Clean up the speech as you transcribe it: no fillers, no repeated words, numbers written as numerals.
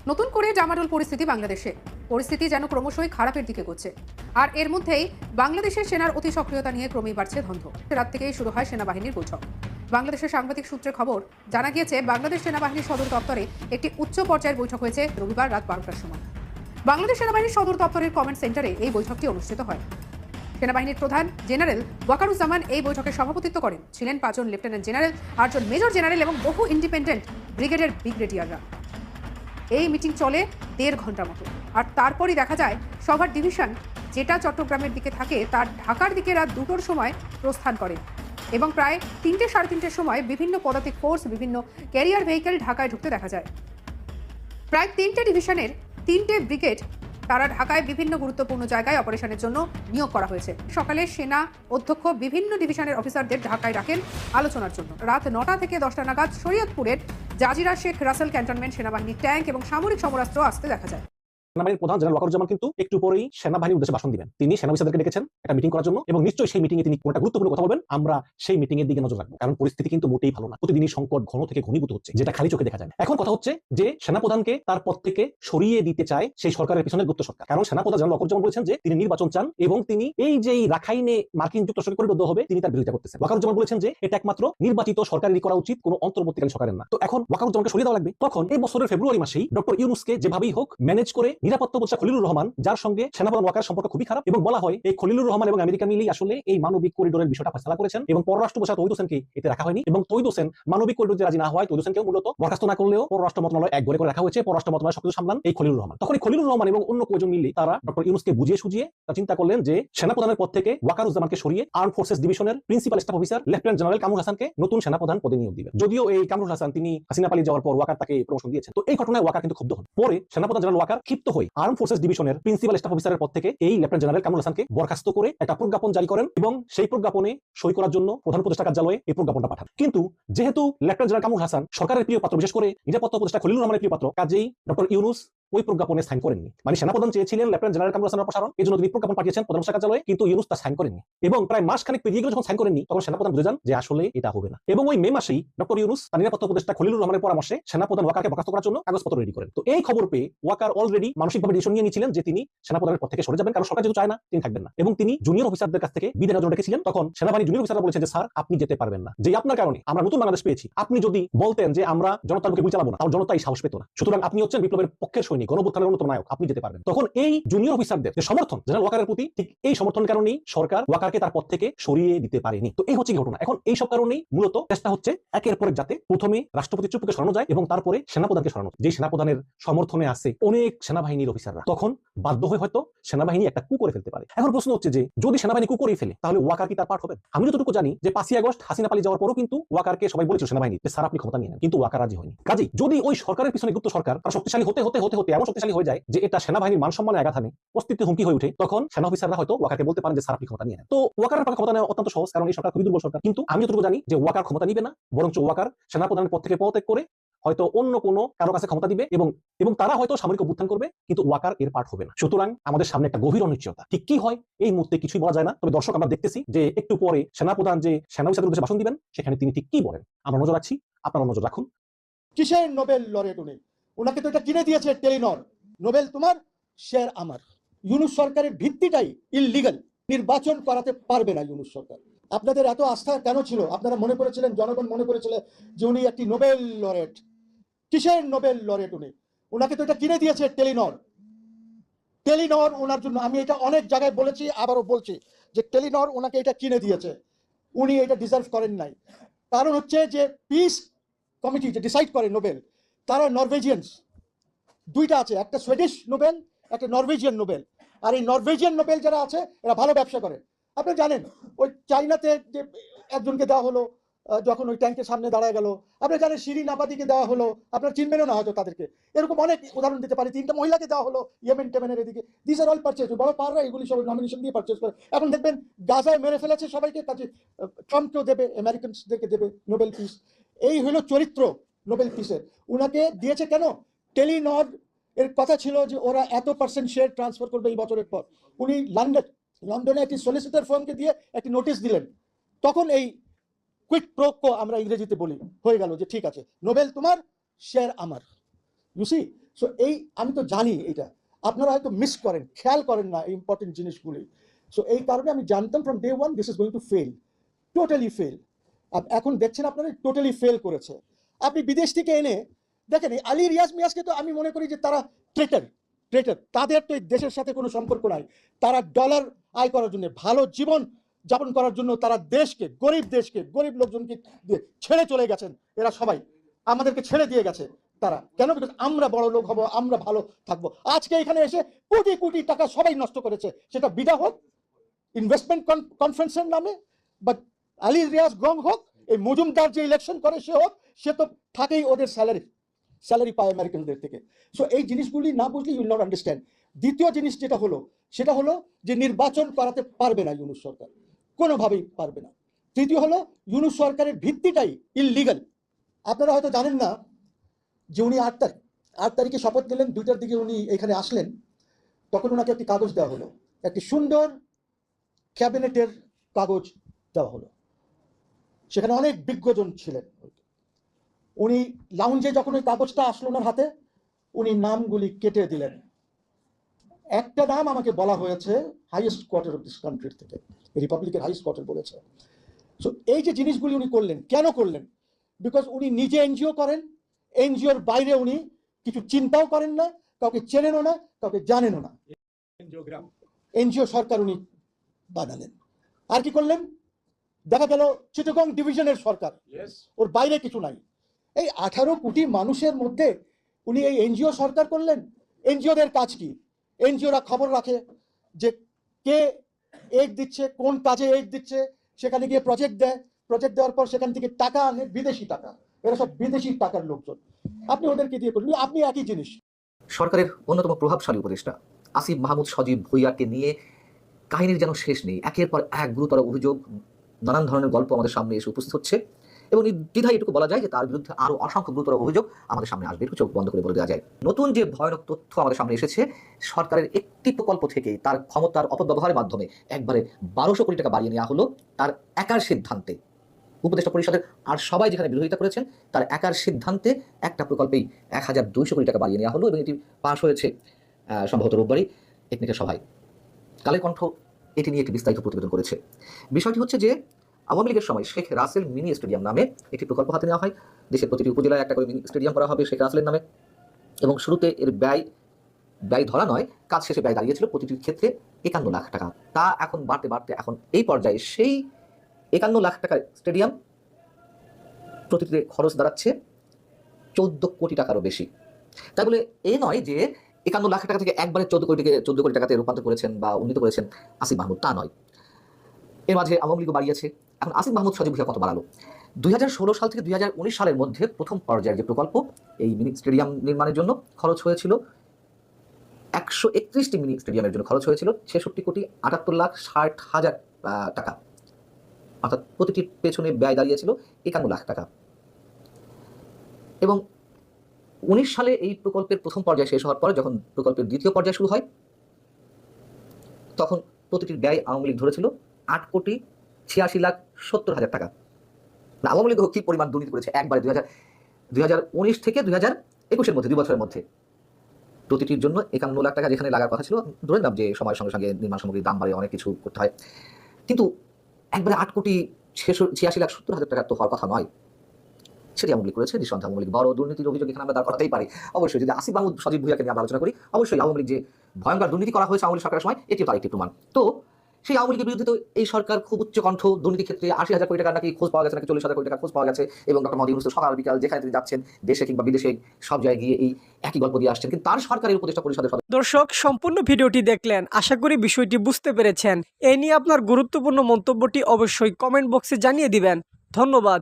নতুন করে ডামাডোল পরিস্থিতি বাংলাদেশে। পরিস্থিতি যেন ক্রমশই খারাপের দিকে গড়ছে। আর এর মধ্যেই বাংলাদেশের সেনার অতি সক্রিয়তা নিয়ে ক্রমেই বাড়ছে ধন্ধ। রাত থেকেই শুরু হয় সেনাবাহিনীর বৈঠক। বাংলাদেশের সাংবাদিক সূত্রে খবর জানা গিয়েছে, বাংলাদেশ সেনাবাহিনীর সদর দপ্তরে একটি উচ্চ পর্যায়ের বৈঠক হয়েছে রবিবার রাত 12টার সময়। বাংলাদেশ সেনাবাহিনীর সদর দপ্তরের কমেন্ট সেন্টারে এই বৈঠকটি অনুষ্ঠিত হয়। সেনাবাহিনীর প্রধান জেনারেল ওয়াকারুজ্জামান এই বৈঠকে সভাপতিত্ব করেন। ছিলেন 5 জন লেফটেন্যান্ট জেনারেল, 8 জন মেজর জেনারেল এবং বহু ইন্ডিপেন্ডেন্ট ব্রিগেডের ব্রিগেডিয়াররা। এই মিটিং চলে 1.5 ঘন্টা মতো। আর তারপরই দেখা যায় সবার ডিভিশন যেটা চট্টগ্রামের দিকে থাকে তার ঢাকার দিকে রাত 2টোর সময় প্রস্থান করে এবং প্রায় 3টে সাড়ে 3টের সময় বিভিন্ন পদাতিক ফোর্স, বিভিন্ন ক্যারিয়ার ভেহিকেল ঢাকায় ঢুকতে দেখা যায়। প্রায় 3টে ডিভিশনের 3টে ব্রিগেড তারা ঢাকায় বিভিন্ন গুরুত্বপূর্ণ জায়গায় অপারেশনের জন্য নিয়োগ করা হয়েছে। সকালে সেনা অধ্যক্ষ বিভিন্ন ডিভিশনের অফিসারদের ঢাকায় ডাকেন আলোচনার জন্য। রাত 9টা থেকে 10টা নাগাদ শরীয়তপুরের জাজিরা শেখ রাসেল ক্যান্টনমেন্ট সেনাবাহিনীর ট্যাঙ্ক এবং সামরিক সমরাস্ত্র আসতে দেখা যায়। সেনাবাহিনীর প্রধান জেনারেল ওয়াকারুজ্জামান কিন্তু একটু পরেই সেনাবাহিনীর উদ্দেশ্যে ভাষণ দিবেন। তিনি সেনা অফিসারদেরকে ডেকেছেন একটা মিটিং করার জন্য এবং নিশ্চয়ই সেই মিটিংয়ে তিনি একটা গুরুত্বপূর্ণ কথা বলবেন। আমরা সেই মিটিং এর দিকে নজর রাখবো, কারণ পরিস্থিতি কিন্তু মোটেই ভালো না। প্রতিদিনই সংকট ঘন থেকে ঘনীভূত হচ্ছে, যেটা খালি চোখে দেখা যায় না। এখন কথা হচ্ছে যে সেনাপ্রধানকে তার পদ থেকে সরিয়ে দিতে চায় সেই সরকারের পিছনের গুপ্ত সরকার। কারণ সেনাপ্রধান জেনারেল ওয়াকারুজ্জামান বলেছেন যে তিনি নির্বাচন চান এবং তিনি এই যে রাখাইনে মার্কিন যুক্তরাষ্ট্রের পরিবদ্ধ হবে তিনি তার বিরোধিতা করতেছেন। ওয়াকারুজ্জামান বলেছেন যে এটা একমাত্র নির্বাচিত সরকারেরই করা উচিত, কোনো অন্তর্বর্তীকালীন সরকারের না। তো এখন ওয়াকারুজ্জামানকে সরিয়ে দেওয়া লাগবে। তখন এই বছরের ফেব্রুয়ারি মাসেই ডক্টর ইউনূসকে যেভাবেই হোক ম্যানেজ করে নিরাপত্তা উপদেষ্টা খলিলুর রহমান, যার সঙ্গে সেনাপ্রধান ওয়াকার সম্পর্ক খুবই খারাপ এবং বলা হয় এই খলিলুর রহমান এবং আমেরিকা মিলেই আসলে এই মানবিক করিডোরের বিষয়টা ফয়সালা করেছেন এবং পররাষ্ট্র উপদেষ্টা তৌহিদ হোসেনকে এতে রাখা হয়নি এবং তৌহিদ হোসেন মানবিক করিডোরে রাজি না হয় তৌহিদ হোসেনকেও মূলত বরখাস্ত না করলেও পররাষ্ট্র মন্ত্রণালয় এক করে রাখা হয়েছে। পররাষ্ট্র মন্ত্রণালয় সবকিছু সামলান এই খলিলুর রহমান। তখন খলিলুর রহমান এবং অন্য কয়েকজন মিলে তারা ডক্টর ইউনূসকে বুঝিয়ে সুঝিয়ে চিন্তা করলেন যে সেনাপ্রধানের পদ থেকে ওয়াকারুজ্জামানকে সরিয়ে আর্ম ফোর্সেস ডিভিশনের principal staff officer lieutenant general Kamrul হাসানকে নতুন সেনাপ্রধান পদে নিয়োগ দিবেন। যদিও এই কামরুল হাসান তিনি হাসিনা পালিয়ে যাওয়ার পর ওয়াকার তাকে প্রমোশন দিয়েছেন। তো এই ঘটনায় ওয়াকার কিন্তু ক্ষুব্ধ হন। পরে সেনাপ্রধান জেনারেল ওয়াকার ক্ষিপ্ত হয়ে আর্ম ফোর্সেস ডিভিশনের প্রিন্সিপাল স্টাফ অফিসারের পদ থেকে এই লেফটেন্যান্ট জেনারেল কামরুল হাসানকে বরখাস্ত করে একটা প্রজ্ঞাপন জারি করেন এবং সেই প্রজ্ঞাপনে সই করার জন্য প্রধান উপদেষ্টা কার্যালয়ে এই প্রজ্ঞাপনটা পাঠান। কিন্তু যেহেতু লেফটেন্যান্ট জেনারেল কামরুল হাসান সরকারের প্রিয় পাত্র, বিশেষ করে নিরাপত্তা উপদেষ্টা খলিলুর রহমানের প্রিয় পাত্র, কাজেই ডক্টর ইউনূস ওই প্রজ্ঞাপনে সাইন করেননি। মানে সেনাপ্রধান চেয়েছিলেন লেফটেন্যান্ট জেনারেল কামরুল হাসানের অপসারণ, এই জন্য তিনি প্রজ্ঞাপন পাঠিয়েছেন প্রধান উপদেষ্টা কার্যালয়ে, কিন্তু ইউনূস তা সাইন করেননি এবং প্রায় মাস খানিক পেরিয়ে গেল যখন সাইন করেননি তখন সেনাপ্রধান বুঝে যান যে আসলে এটা হবে না এবং ওই মে মাসেই ডক্টর ইউনূস তার নিরাপত্তা উপদেষ্টা খলিলুর রহমানের পরামর্শে সেনাপ্রধান ওয়াকারকে বরখাস্ত করার জন্য কাগজপত্র রেডি করেন। তো এই খবর পেয়ে ওয়াকার অলরেডি মানসিকভাবে ডিসিশন নিয়ে নিয়েছিলেন যে তিনি সেনাপ্রধানের পদ থেকে সরে যাবেন, কারণ সরকার যেহেতু চায় না তিনি থাকবেন না এবং তিনি জুনিয়র অফিসারদের কাছ থেকে বিদায় জন্য ডেকেছিলেন। তখন সেনাবাহিনী জুনিয়র অফিসাররা বলেছেন যে স্যার আপনি যেতে পারবেন না, যে আপনার কারণে আমরা নতুন বাংলাদেশ পেয়েছি। আপনি যদি বলতেন যে আমরা জনতার বুকে গুলি চালাবো না, তাহলে জনতা এই সাহস পেত না। সুতরাং আপনি হচ্ছেন বিপ্লবের পক্ষের সৈনিক, গণঅভ্যুত্থানের অন্যতম নায়ক, আপনি যেতে পারবেন। তখন এই জুনিয়র অফিসারদের যে সমর্থন জেনারেল ওয়াকারের প্রতি, ঠিক এই সমর্থনের কারণেই সরকার ওয়াকারকে তার পদ থেকে সরিয়ে দিতে পারেনি। তো এই হচ্ছে ঘটনা। এখন এই সব কারণেই মূলত চেষ্টা হচ্ছে একের পর এক যাতে প্রথমে রাষ্ট্রপতি চুপকে সরানো যায় এবং তারপরে সেনাপ্রধানকে সরানো। যে সেনাপ্রধানের সমর্থনে আছে অনেক সেনাবাহিনীর অফিসাররা, তখন বাধ্য হয়ে হয়তো সেনাবাহিনী একটা কু করে ফেলতে পারে। এখন প্রশ্ন হচ্ছে যে যদি সেনাবাহিনী কু করে ফেলে তাহলে ওয়াকার কি তার পার্ট হবেন? আমি যতটুকু জানি যে 5ই আগস্ট হাসিনা পালিয়ে যাওয়ার পরও কিন্তু ওয়াকারকে সবাই বলেছিল সেনাবাহিনী যে স্যার আপনি ক্ষমতা নিয়ে নেন, কিন্তু ওয়াকার রাজি হয়নি। কাজেই যদি ওই সরকারের পিছনে গুপ্ত সরকার তার শক্তিশালী হতে হতে হতে হতে এমন শক্তিশালী হয়ে যায় যে এটা সেনাবাহিনীর মান সম্মানে আঘাত হানে, অস্তিত্বে হুমকি হয়ে ওঠে, তখন সেনা অফিসাররা হয়তো ওয়াকারকে বলতে পারেন যে স্যার আপনি ক্ষমতা নিয়ে নেন। তো ওয়াকারের পক্ষে ক্ষমতা নেওয়া অত্যন্ত সহজ, কারণ এই সরকার খুবই দুর্বল সরকার। কিন্তু আমি যতটুকু জানি যে ওয়াকার ক্ষমতা নিবে না, বরঞ্চ ওয়াকার সেনাপ্রধানের পদ থেকে পদত্যাগ করে হয়তো অন্য কোনো কারো কাছে ক্ষমতা দিবে এবং তারা হয়তো সামরিক অভ্যুত্থান করবে, কিন্তু ওয়াকার এর পার্ট হবে না। সুতরাং আমাদের সামনে একটা গভীর অনিশ্চয়তা। ঠিক কি হয় এই মুহূর্তে কিছুই বলা যায় না। তবে দর্শক আমরা দেখতেছি যে একটু পরে সেনাপ্রধান যে সেনা অফিসারদের উদ্দেশ্যে ভাষণ দিবেন সেখানে তিনি ঠিক কি বলেন আমরা নজর রাখছি, আপনারা নজর রাখুন। কিসের নোবেল লরেট উনি? ওনাকে তো এটা কিনে দিয়েছে টেলিনর। নোবেল তোমার, শেয়ার আমার। ইউনূস সরকারের ভিত্তিটাই ইললিগাল। নির্বাচন করাতে পারবে না ইউনূস সরকার। আপনাদের এত আস্থা কেন ছিল? আপনারা মনে করেছিলেন, জনগণ মনে করেছিল যে উনি একটি নোবেল লরেট। কিসের নোবেল লরেট উনি? ওনাকে তো এটা কিনে দিয়েছে টেলিনর। টেলিনর ওনার জন্য, আমি এটা অনেক জায়গায় বলেছি, আবারও বলছি যে টেলিনর ওনাকে এটা কিনে দিয়েছে। উনি এটা ডিজার্ভ করেন নাই। কারণ হচ্ছে যে পিস কমিটি যে ডিসাইড করে নোবেল, তারা নরওয়েজিয়ানস। দুইটা আছে, একটা সুইডিশ নোবেল, একটা নরওয়েজিয়ান নোবেল। আর এই নরওয়েজিয়ান নোবেল যারা আছে এরা ভালো ব্যবসা করে। আপনি জানেন ওই চাইনাতে যে একজনকে দেওয়া হলো যখন ওই ট্যাঙ্কের সামনে দাঁড়ায় গেল, আপনি জানেন শিরিন আবাদিকে দেওয়া হলো, আপনার চিনবেনও না হয়তো তাদেরকে। এরকম অনেক উদাহরণ দিতে পারি। 3টা মহিলাকে দেওয়া হলো ইয়েমেন টেমেনের এদিকে। দিস আর অল পারচেজ, বড় পাররা এগুলি সব নমিনেশন দিয়ে পারচেজ করে। এখন দেখবেন গাজায় মেরে ফেলেছে সবাইকে, কাজে ট্রাম্পকেও দেবে, আমেরিকানসদেরকে দেবে নোবেল পিস। এই হলো চরিত্র নোবেল পিসের। উনাকে দিয়েছে কেন? টেলিনর এর কথা ছিল যে ওরা এত % শেয়ার ট্রান্সফার করবে এই বছরের পর। উনি লন্ডনে একটি সলিসিটর ফার্মকে দিয়ে একটি নোটিশ দিলেন। তখন এই কুইক প্রো কো আমরা ইংরেজিতে বলি হয়ে গেল যে ঠিক আছে, নোবেল তোমার, শেয়ার আমার। You C. সো এই আমি তো জানি এটা, আপনারা হয়তো মিস করেন, খেয়াল করেন না এই ইম্পর্টেন্ট জিনিসগুলি। সো এই কারণে আমি জানতাম from day one this is going to fail, totally fail. এখন দেখছেন আপনারা টোটালি ফেল করেছে। আপনি বিদেশ থেকে এনে দেখেন এই আলী রিয়াজ মিয়াজকে তো আমি মনে করি যে তারা ট্রেটার, তাদের তো এই দেশের সাথে কোনো সম্পর্ক নাই। তারা ডলার আয় করার জন্য, ভালো জীবন যাপন করার জন্য তারা দেশকে, গরিব লোকজনকে ছেড়ে চলে গেছেন। এরা সবাই আমাদেরকে ছেড়ে দিয়ে গেছে। তারা কেন? বিকজ আমরা বড় লোক হব, আমরা ভালো থাকবো। আজকে এখানে এসে কোটি কোটি টাকা সবাই নষ্ট করেছে, সেটা বিডা হোক, ইনভেস্টমেন্ট কনফারেন্সের নামে, বা আলী রিয়াজ গং হোক, এই মজুমদার যে ইলেকশন করে সে হোক, সে তো থাকেই ওদের স্যালারি পায় আমেরিকানদের থেকে। সো এই জিনিসগুলি না বুঝলে ইউ উইল নট আন্ডারস্ট্যান্ড। দ্বিতীয় জিনিস যেটা হলো সেটা হলো যে নির্বাচন করাতে পারবে না ইউনূস সরকার, কোনোভাবেই পারবে না। তৃতীয় হলো ইউনূস সরকারের ভিত্তিটাই ইললিগাল। আপনারা হয়তো জানেন না যে উনি 8 তারিখে শপথ নিলেন, 2টার দিকে উনি এখানে আসলেন, তখন ওনাকে একটি কাগজ দেওয়া হলো, একটি সুন্দর ক্যাবিনেটের কাগজ দেওয়া হলো। সেখানে অনেক বিজ্ঞজন ছিলেন। উনি লাউঞ্জে যখন ওই কাগজটা আসলো ওনার হাতে, উনি নামগুলি কেটে দিলেন। একটা নাম আমাকে বলা হয়েছে হাইয়েস্ট কোয়ার্টার অফ দিস কান্ট্রির থেকে, রিপাবলিকের হাইয়েস্ট কোয়ার্টার বলেছে। সো এই যে জিনিসগুলি উনি করলেন, কেন করলেন? বিকজ উনি নিজে এনজিও করেন, এনজিওর বাইরে উনি কিছু চিন্তাও করেন না, কাউকে চেনেনও না, কাউকে জানেনও না। এনজিও সরকার উনি বানালেন। আর কি করলেন? দেখা গেল চিটাগং ডিভিশনের সরকার, ওর বাইরে কিছু নাই। এই 18 কোটি মানুষের মধ্যে উনি এই এনজিও সরকার করলেন। এনজিওদের কাজ কি? এনজিওরা খবর রাখে যে কে এইড দিচ্ছে, কোন কাজে এইড দিচ্ছে, সেখানে গিয়ে প্রজেক্ট দেয়, প্রজেক্ট দেওয়ার পর সেখান থেকে টাকা আনে, বিদেশি টাকা। এরা সব বিদেশি টাকার লোকজন। আপনি ওদেরকে দিয়ে করলেন, আপনি একই জিনিস। সরকারের অন্যতম প্রভাবশালী উপদেষ্টা আসিফ মাহমুদ সজীব ভুঁইয়াকে নিয়ে কাহিনীর যেন শেষ নেই। একের পর এক গুরুতর অভিযোগ, নানান ধরনের গল্প আমাদের সামনে এসে উপস্থিত হচ্ছে, এবং নির্দ্বিধায় এটুকু বলা যায় যে তার বিরুদ্ধে আরো অসংখ্য গুরুতর অভিযোগ আমাদের সামনে আসবে। একটু চোখ বন্ধ করে বলে দেওয়া যায়, নতুন যে ভয়ানক তথ্য আমাদের সামনে এসেছে, সরকারের একটি প্রকল্প থেকে তার ক্ষমতার অপব্যবহারের মাধ্যমে একবারে 1200 কোটি টাকা বাড়িয়ে নেওয়া হলো তার একার সিদ্ধান্তে। উপদেষ্টা পরিষদের আর সবাই যেখানে বিরোধিতা করেছেন, তার একার সিদ্ধান্তে একটা প্রকল্পেই 1200 কোটি টাকা বাড়িয়ে নেওয়া হলো, এবং এটি পাশ হয়েছে সম্ভবত রোববারই টেকনিক্যাল সভায়। কালের কণ্ঠ এটি নিয়ে একটি বিস্তারিত প্রতিবেদন করেছে। বিষয়টি হচ্ছে যে আওয়ামী লীগের সময় শেখ রাসেল মিনি স্টেডিয়াম নামে একটি প্রকল্প হাতে নেওয়া হয়। দেশের প্রতিটি উপজেলায় একটা করে মিনি স্টেডিয়াম করা হবে শেখ রাসেলের নামে, এবং শুরুতে এর ব্যয় ধরা নয়, কাজ শেষে ব্যয় দাঁড়িয়েছিল প্রতিটির ক্ষেত্রে 51 লাখ টাকা। তা এখন বাড়তে বাড়তে এখন এই পর্যায়ে সেই 51 লাখ টাকার স্টেডিয়াম প্রতিটিতে খরচ দাঁড়াচ্ছে 14 কোটি টাকারও বেশি। তাই বলে এ নয় যে 51 লাখ টাকা থেকে একবারে 14 কোটি টাকাতে রূপান্তর করেছেন বা উন্নীত করেছেন আসিফ মাহমুদ, তা নয়। এর মাঝে আওয়ামী লীগও বাড়িয়েছে। এখন আসিফ মাহমুদ সজীব ভুঁইয়া কত বাড়ালো? 2016 সাল থেকে 2019 সালের মধ্যে প্রথম পর্যায়ের যে প্রকল্প, এই মিনি স্টেডিয়াম নির্মাণের জন্য খরচ হয়েছিল 131টি মিনি স্টেডিয়ামের জন্য খরচ হয়েছিল 66,78,60,000 টাকা, অর্থাৎ প্রতিটির পেছনে ব্যয় দাঁড়িয়েছিল 51 লাখ টাকা। এবং 19 সালে এই প্রকল্পের প্রথম পর্যায় শেষ হওয়ার পরে যখন প্রকল্পের দ্বিতীয় পর্যায় শুরু হয়, তখন প্রতিটির ব্যয় আওয়ামী লীগ ধরেছিল 8,86,70,000 টাকা। না, আওয়ামী লীগ কি পরিমাণ দুর্নীতি করেছে একবারে 2019 থেকে 2021-এর মধ্যে, 2 বছরের মধ্যে প্রতিটির জন্য 51 লাখ টাকা যেখানে লাগার কথা ছিল, ধরে নিলাম যে সময়ের সঙ্গে সঙ্গে নির্মাণ সামগ্রীর দাম বাড়ে, অনেক কিছু করতে হয়, কিন্তু একবারে 8,86,70,000 টাকা তো হওয়ার কথা নয়। সেটি আওয়ামী লীগ করেছে। নিঃসন্দেহে আওয়ামী লীগ বড় দুর্নীতির অভিযোগ এখানে আমরা দাঁড় করাতেই পারি। অবশ্যই যদি আসিফ মাহমুদ সজীব ভুঁইয়াকে নিয়ে আমরা আলোচনা করি, অবশ্যই আওয়ামী লীগ যে ভয়ঙ্কর দুর্নীতি করা হয়েছে আওয়ামী লীগ সরকারের সময়, এটিও তার একটি প্রমাণ। তো সেই আওয়ামী লীগের বিরুদ্ধে তো এই সরকার খুব উচ্চ কণ্ঠ, দুর্নীতির ক্ষেত্রে 80,000 কোটি টাকা নাকি খোঁজ পাওয়া গেছে, নাকি 40,000 কোটি টাকা খোঁজ পাওয়া গেছে, এবং ডক্টর মোহাম্মদ ইউনূস সকাল বিকাল যেখানে তিনি যাচ্ছেন দেশে কিংবা বিদেশে সব জায়গায় গিয়ে এই একই গল্প দিয়ে আসছেন। কিন্তু তার সরকারের উপদেষ্টা পরিষদের দর্শক, সম্পূর্ণ ভিডিওটি দেখলেন, আশা করি বিষয়টি বুঝতে পেরেছেন। এ নিয়ে আপনার গুরুত্বপূর্ণ মন্তব্যটি অবশ্যই কমেন্ট বক্সে জানিয়ে দিবেন। ধন্যবাদ।